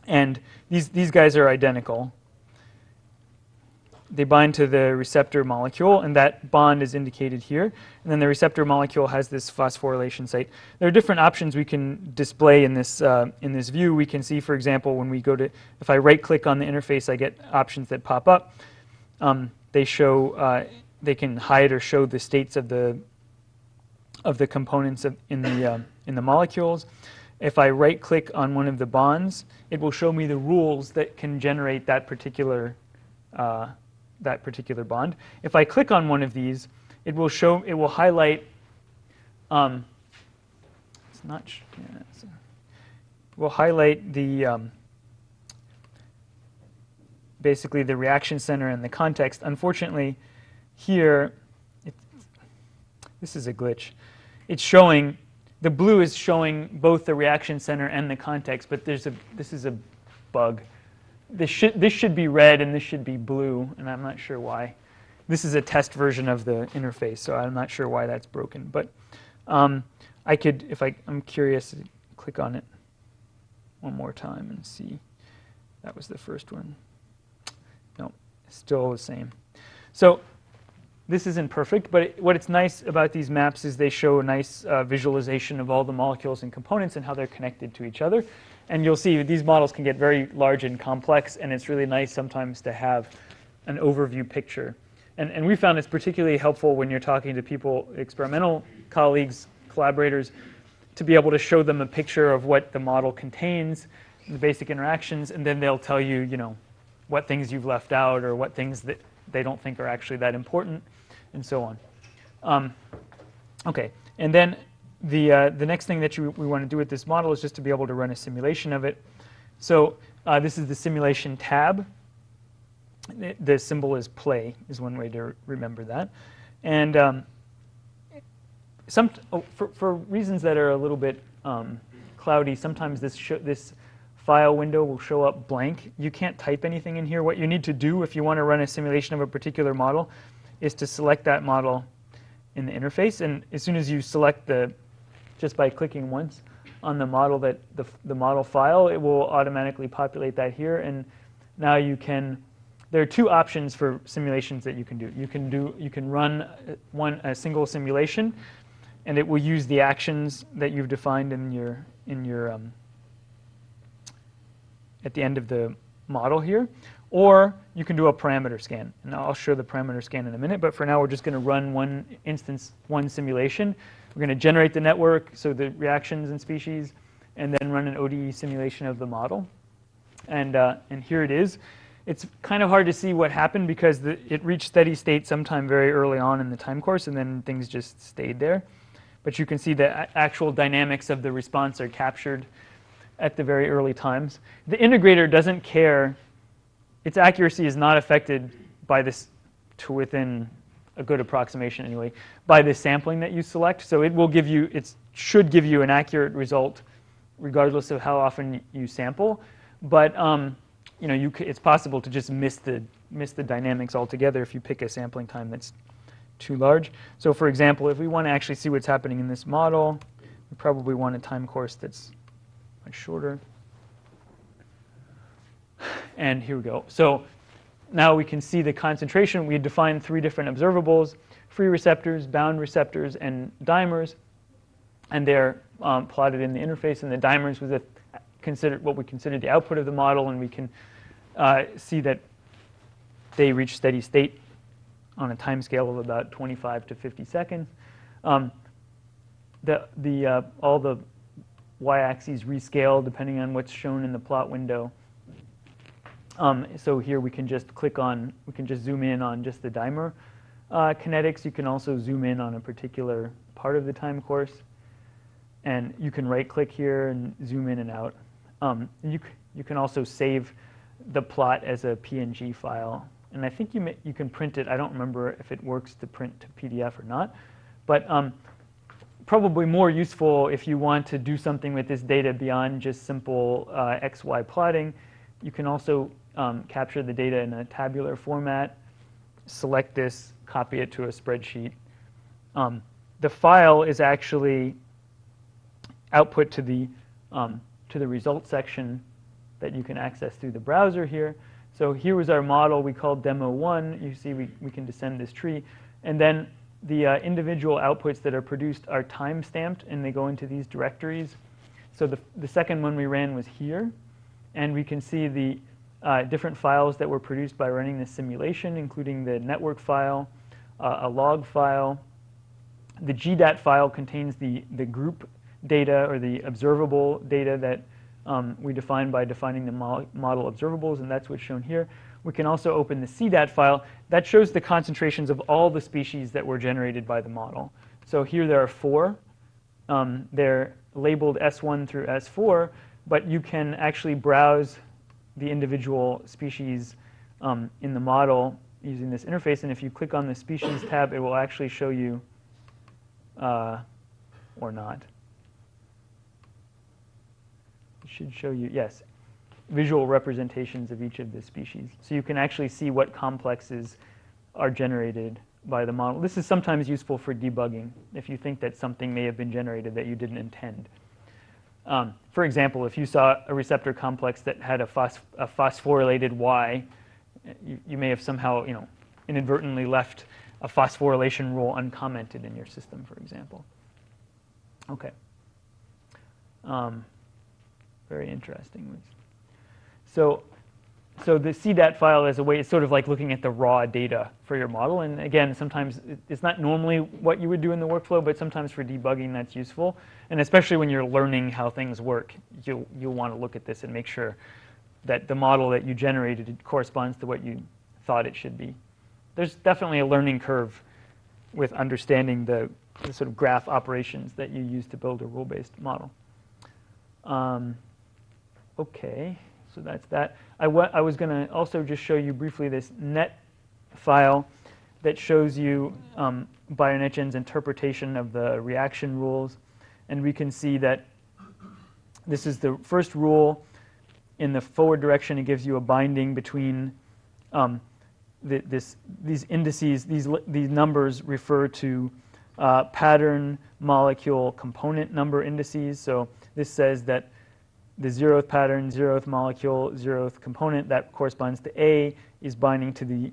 And these guys are identical. They bind to the receptor molecule, and that bond is indicated here. And then the receptor molecule has this phosphorylation site. There are different options we can display in this view. We can see, for example, when we go to, if I right-click on the interface, I get options that pop up. They show, they can hide or show the states of the components in the molecules. If I right-click on one of the bonds, it will show me the rules that can generate that particular bond. If I click on one of these, it will highlight. Will highlight the basically the reaction center and the context. Unfortunately, here this is a glitch. It's showing. The blue is showing both the reaction center and the context, but this is a bug. This should be red and this should be blue, and I'm not sure why. This is a test version of the interface, so I'm not sure why that's broken. But I could, if I'm curious, click on it one more time and see. That was the first one. No, still the same. So this isn't perfect, but what's nice about these maps is they show a nice visualization of all the molecules and components and how they're connected to each other. And you'll see these models can get very large and complex, and it's really nice sometimes to have an overview picture. And we found it's particularly helpful when you're talking to people, experimental colleagues, collaborators, to be able to show them a picture of what the model contains, the basic interactions, and then they'll tell you, what things you've left out or what things that they don't think are actually that important, and so on. Okay, and then the next thing that we want to do with this model is just to be able to run a simulation of it. So this is the simulation tab. The symbol is play, is one way to remember that. And for reasons that are a little bit cloudy, sometimes this file window will show up blank. You can't type anything in here. What you need to do if you want to run a simulation of a particular model is to select that model in the interface. And as soon as you select just by clicking once on the model, the model file, it will automatically populate that here. And now there are 2 options for simulations that you can do. You can run a single simulation, and it will use the actions that you've defined in your at the end of the model here, or you can do a parameter scan. And I'll show the parameter scan in a minute, but for now we're just going to run one simulation. We're going to generate the network, so the reactions and species, and then run an ODE simulation of the model. And here it is. It's kind of hard to see what happened because it reached steady state sometime very early on in the time course, and then things just stayed there. But you can see the actual dynamics of the response are captured at the very early times. The integrator doesn't care. Its accuracy is not affected by this, to within a good approximation anyway, by the sampling that you select. So it should give you an accurate result regardless of how often you sample. But it's possible to just miss the dynamics altogether if you pick a sampling time that's too large. So for example, if we want to actually see what's happening in this model, we probably want a time course that's much shorter. And here we go. So now we can see the concentration. We defined 3 different observables: free receptors, bound receptors, and dimers. And they're plotted in the interface. And the dimers was what we considered the output of the model. And we can see that they reach steady state on a time scale of about 25 to 50 seconds. All the y-axes rescale depending on what's shown in the plot window. So here we can just zoom in on just the dimer kinetics. You can also zoom in on a particular part of the time course. And you can right-click here and zoom in and out. You can also save the plot as a PNG file. And I think you can print it. I don't remember if it works to print to PDF or not. But probably more useful if you want to do something with this data beyond just simple XY plotting. You can also capture the data in a tabular format, select this, copy it to a spreadsheet. The file is actually output to the results section that you can access through the browser here. So here was our model we called demo 1. You see we can descend this tree. And then the individual outputs that are produced are time-stamped, and they go into these directories. So the second one we ran was here. And we can see the different files that were produced by running this simulation, including the network file, a log file. The GDAT file contains the group data or the observable data that we define by defining the model observables, and that's what's shown here. We can also open the CDAT file. That shows the concentrations of all the species that were generated by the model. So here there are 4. They're labeled S1 through S4, but you can actually browse the individual species in the model using this interface. And if you click on the species tab, it will actually show you, or not. It should show you, yes, visual representations of each of the species. So you can actually see what complexes are generated by the model. This is sometimes useful for debugging if you think that something may have been generated that you didn't intend. For example, if you saw a receptor complex that had a phosphorylated Y, you may have somehow, inadvertently left a phosphorylation rule uncommented in your system, for example. Okay. Very interesting. So the CDAT file is a way, it's sort of like looking at the raw data for your model. And again, sometimes it's not normally what you would do in the workflow, but sometimes for debugging that's useful. And especially when you're learning how things work, you'll want to look at this and make sure that the model that you generated corresponds to what you thought it should be. There's definitely a learning curve with understanding the sort of graph operations that you use to build a rule-based model. Okay. So that's that. I was going to also just show you briefly this net file that shows you BioNetGen's interpretation of the reaction rules. And we can see that this is the first rule. In the forward direction, it gives you a binding between these indices. These numbers refer to pattern, molecule, component number indices. So this says that the 0th pattern, 0th molecule, 0th component, that corresponds to A, is binding to the,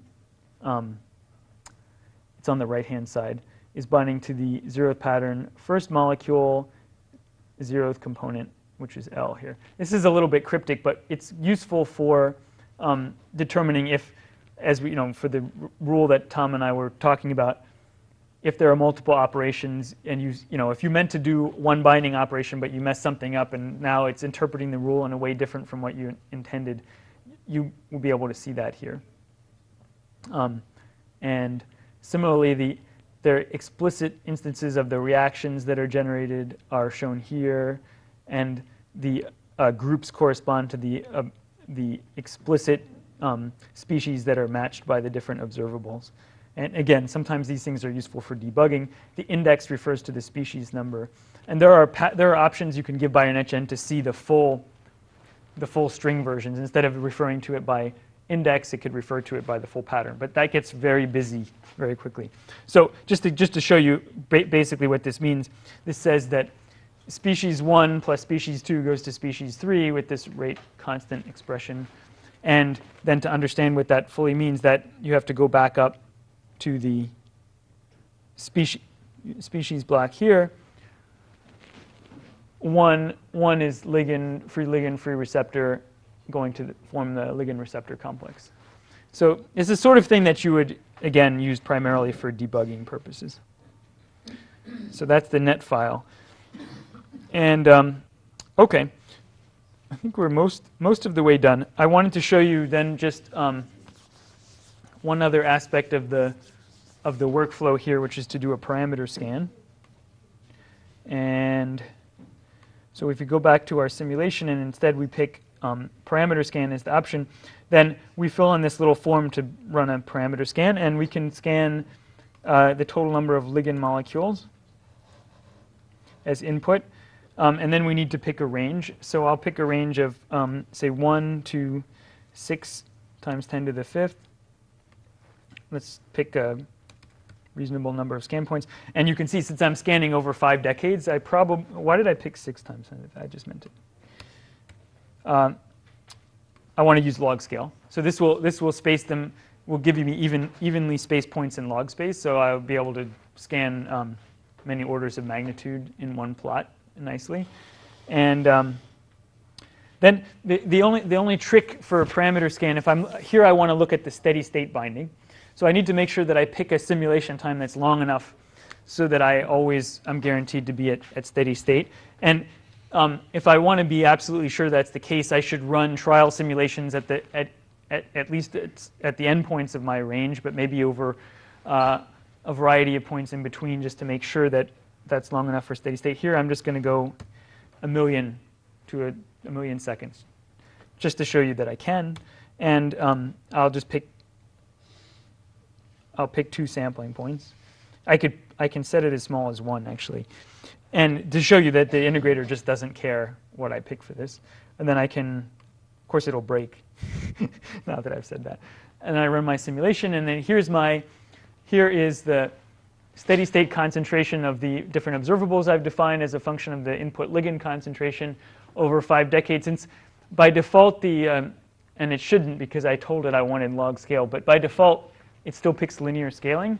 it's on the right-hand side, is binding to the 0th pattern, first molecule, 0th component, which is L here. This is a little bit cryptic, but it's useful for determining if, as we, for the rule that Tom and I were talking about, if there are multiple operations and if you meant to do one binding operation but you messed something up and now it's interpreting the rule in a way different from what you intended, you will be able to see that here. And similarly, there are explicit instances of the reactions that are generated are shown here, and the groups correspond to the explicit species that are matched by the different observables. And again, sometimes these things are useful for debugging. The index refers to the species number. And there are options you can give BioNetGen to see the full string versions. Instead of referring to it by index, it could refer to it by the full pattern. But that gets very busy very quickly. So just to show you basically what this means, this says that species 1 plus species 2 goes to species 3 with this rate constant expression. And then to understand what that fully means, that you have to go back up to the species block here. One is free receptor going to form the ligand receptor complex. So it's the sort of thing that you would, again, use primarily for debugging purposes. So that's the net file. And okay, I think we're most of the way done. I wanted to show you then just one other aspect of the workflow here, which is to do a parameter scan. And so if we go back to our simulation and instead we pick parameter scan as the option, then we fill in this little form to run a parameter scan, and we can scan the total number of ligand molecules. as input. And then we need to pick a range. So I'll pick a range of, say, 1 to 6 times 10 to the 5th. Let's pick a reasonable number of scan points. And you can see, since I'm scanning over 5 decades, why did I pick 6 times 10 to the 5th? I just meant it. I want to use log scale. So this will space them, will give me evenly spaced points in log space. So I'll be able to scan many orders of magnitude in one plot nicely. And then the only trick for a parameter scan, if I'm here, I want to look at the steady state binding. So I need to make sure that I pick a simulation time that's long enough so that I'm guaranteed to be at steady state. And if I want to be absolutely sure that's the case, I should run trial simulations at least at the endpoints of my range, but maybe over a variety of points in between, just to make sure that that's long enough for steady state. Here, I'm just going to go 1 million to a million seconds, just to show you that I can. And I'll pick 2 sampling points. I can set it as small as 1, actually. And to show you that the integrator just doesn't care what I pick for this. And then I can, of course, it'll break, now that I've said that. And I run my simulation, and then here is the steady state concentration of the different observables I've defined as a function of the input ligand concentration over 5 decades. Since by default, and it shouldn't because I told it I wanted log scale, but by default, it still picks linear scaling.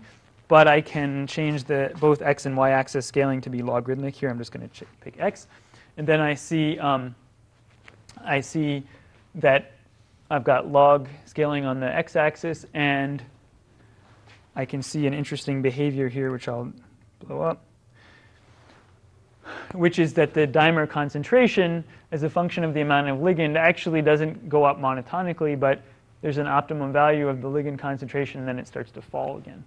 But I can change both x and y axis scaling to be logarithmic. Here, I'm just going to pick x. And then I see that I've got log scaling on the x-axis, and I can see an interesting behavior here, which I'll blow up, which is that the dimer concentration as a function of the amount of ligand actually doesn't go up monotonically, but there's an optimum value of the ligand concentration, and then it starts to fall again.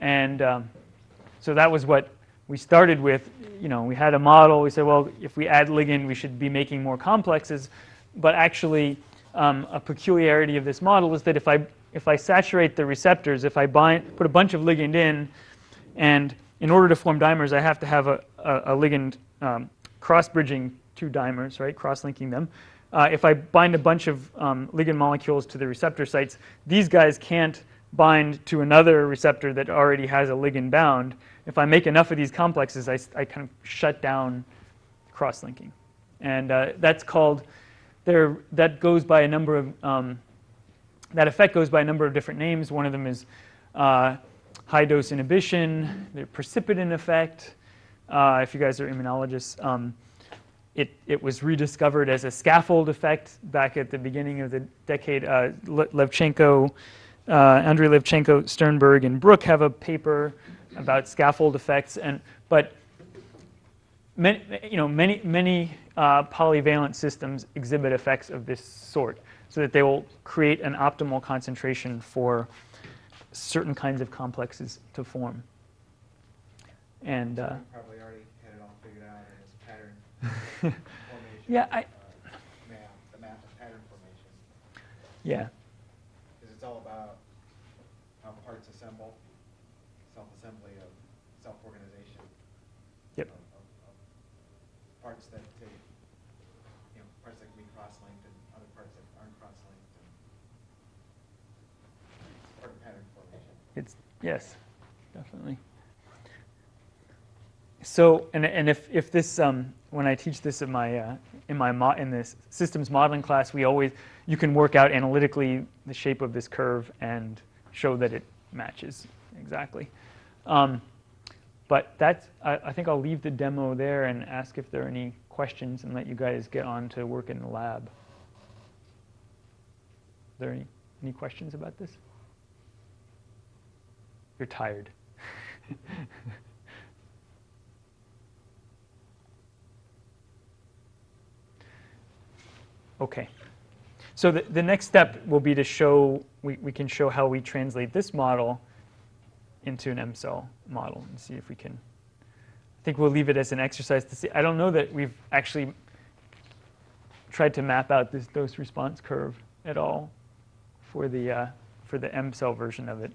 And so that was what we started with. We had a model. We said, well, if we add ligand, we should be making more complexes. But actually, a peculiarity of this model is that if I saturate the receptors, if I put a bunch of ligand in, and in order to form dimers, I have to have a ligand cross-bridging 2 dimers, right, cross-linking them. If I bind a bunch of ligand molecules to the receptor sites, these guys can't bind to another receptor that already has a ligand bound. If I make enough of these complexes, I kind of shut down cross-linking. And that's called, that goes by a number of, that effect goes by a number of different names. One of them is high-dose inhibition, the precipitin effect. If you guys are immunologists, it was rediscovered as a scaffold effect back at the beginning of the decade. Andrei Levchenko, Sternberg, and Brook have a paper about scaffold effects, but many polyvalent systems exhibit effects of this sort, so that they will create an optimal concentration for certain kinds of complexes to form. And probably already had it all figured out in its pattern formation. Yeah, the map of pattern formation. Yeah. Because it's all about how parts assemble, self-assembly of self-organization. Yep. Of parts that take, parts that can be cross-linked and other parts that aren't cross-linked. It's part of pattern formation. Yes, definitely. So, and if this, when I teach this in this systems modeling class, you can work out analytically the shape of this curve and show that it matches exactly. But I think I'll leave the demo there and ask if there are any questions and let you guys get on to work in the lab. Are there any questions about this? You're tired. Okay. So the next step will be to show, we can show how we translate this model into an M-cell model and see if we can. I think we'll leave it as an exercise to see. I don't know that we've actually tried to map out this dose response curve at all for the M-cell version of it.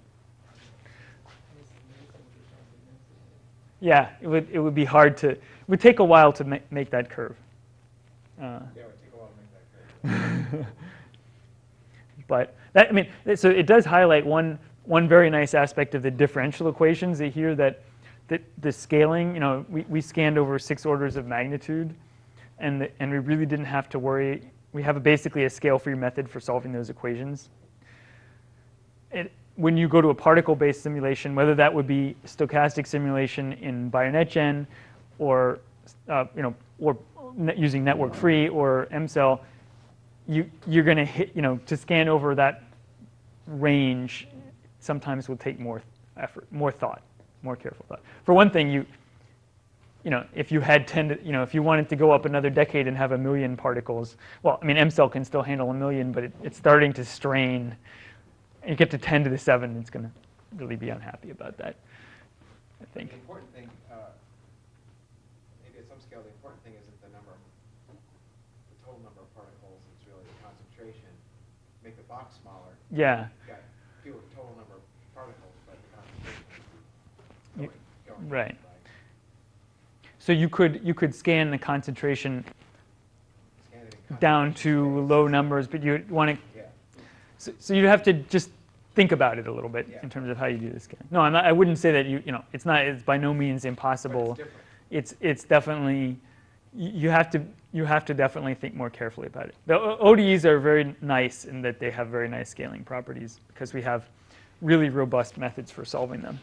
Yeah, it would be hard to, it would take a while to make that curve. Yeah, it would take a while to make that curve. But that, I mean, so it does highlight one very nice aspect of the differential equations here, that the scaling, you know, we scanned over 6 orders of magnitude, and we really didn't have to worry. We have basically a scale-free method for solving those equations. When you go to a particle-based simulation, whether that would be stochastic simulation in BioNetGen, or you know, or using network-free or MCell, you're going to hit, you know, to scan over that range sometimes will take more effort, more thought, more careful thought. For one thing, you know, if you had you know, if you wanted to go up another decade and have 1 million particles, well, I mean, MCell can still handle 1 million, but it's starting to strain. You get to 10 to the 7, it's going to really be unhappy about that, I think. The important thing, maybe at some scale, the important thing isn't the total number of particles. It's really the concentration. Make the box smaller. Yeah. You've got fewer total number of particles, but the concentration is going right. So you could scan the concentration down to low numbers, but you want to. Yeah. So you have to just think about it a little bit in terms of how you do this scan. No, I wouldn't say that you know, it's by no means impossible. But it's definitely, you have to definitely think more carefully about it. The ODEs are very nice in that they have very nice scaling properties, because we have really robust methods for solving them.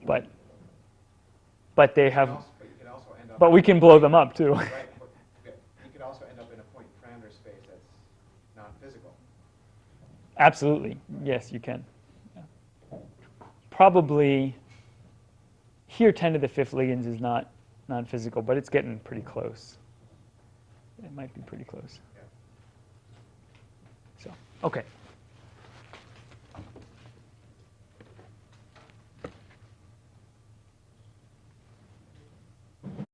But they have, but we can blow them up too. Right. You could also end up in a point parameter space that's non-physical. Absolutely. Yes, you can. Yeah. Probably here 10 to the 5th ligands is not non-physical, but it's getting pretty close. It might be pretty close. Yeah. So, okay.